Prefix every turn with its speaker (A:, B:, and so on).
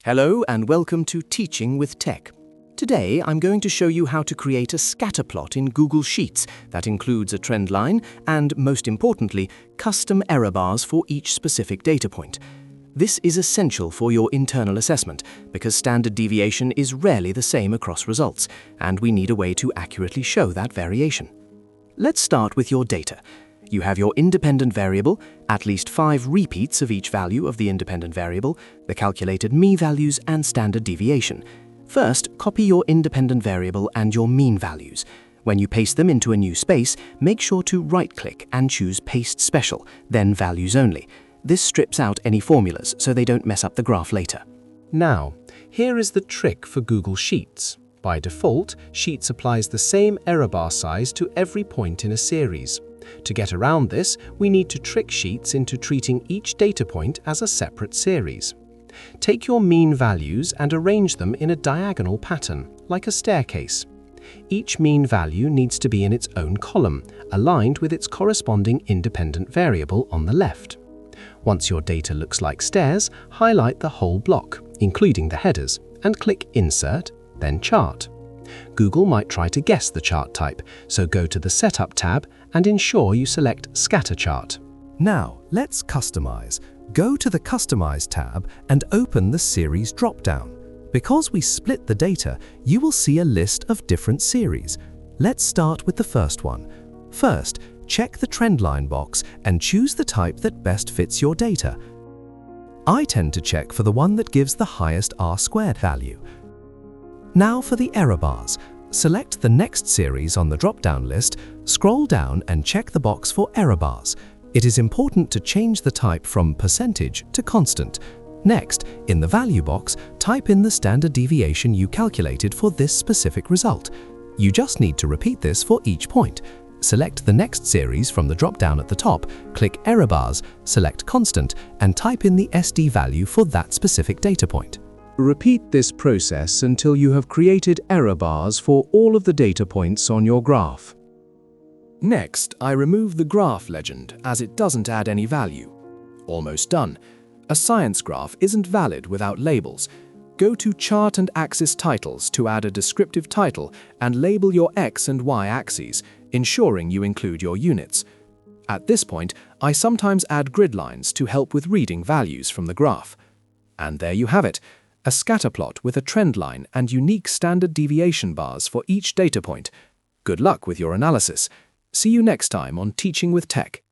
A: Hello and welcome to Teaching with Tech. Today I'm going to show you how to create a scatter plot in Google Sheets that includes a trend line and, most importantly, custom error bars for each specific data point. This is essential for your internal assessment because standard deviation is rarely the same across results, and we need a way to accurately show that variation. Let's start with your data. You have your independent variable, at least 5 repeats of each value of the independent variable, the calculated mean values and standard deviation. First, copy your independent variable and your mean values. When you paste them into a new space, make sure to right-click and choose Paste Special, then Values Only. This strips out any formulas so they don't mess up the graph later.
B: Now, here is the trick for Google Sheets. By default, Sheets applies the same error bar size to every point in a series. To get around this, we need to trick Sheets into treating each data point as a separate series. Take your mean values and arrange them in a diagonal pattern, like a staircase. Each mean value needs to be in its own column, aligned with its corresponding independent variable on the left. Once your data looks like stairs, highlight the whole block, including the headers, and click Insert, then Chart. Google might try to guess the chart type, so go to the Setup tab and ensure you select Scatter Chart.
C: Now, let's customize. Go to the Customize tab and open the Series dropdown. Because we split the data, you will see a list of different series. Let's start with the first one. First, check the Trendline box and choose the type that best fits your data. I tend to check for the one that gives the highest R² value. Now for the error bars. Select the next series on the drop-down list, scroll down and check the box for error bars. It is important to change the type from percentage to constant. Next, in the value box, type in the standard deviation you calculated for this specific result. You just need to repeat this for each point. Select the next series from the drop-down at the top, click Error Bars, select Constant, and type in the SD value for that specific data point.
A: Repeat this process until you have created error bars for all of the data points on your graph. Next, I remove the graph legend as it doesn't add any value. Almost done. A science graph isn't valid without labels. Go to Chart and Axis Titles to add a descriptive title and label your X and Y axes, ensuring you include your units. At this point, I sometimes add grid lines to help with reading values from the graph. And there you have it. A scatter plot with a trend line and unique standard deviation bars for each data point. Good luck with your analysis. See you next time on Teaching with Tech.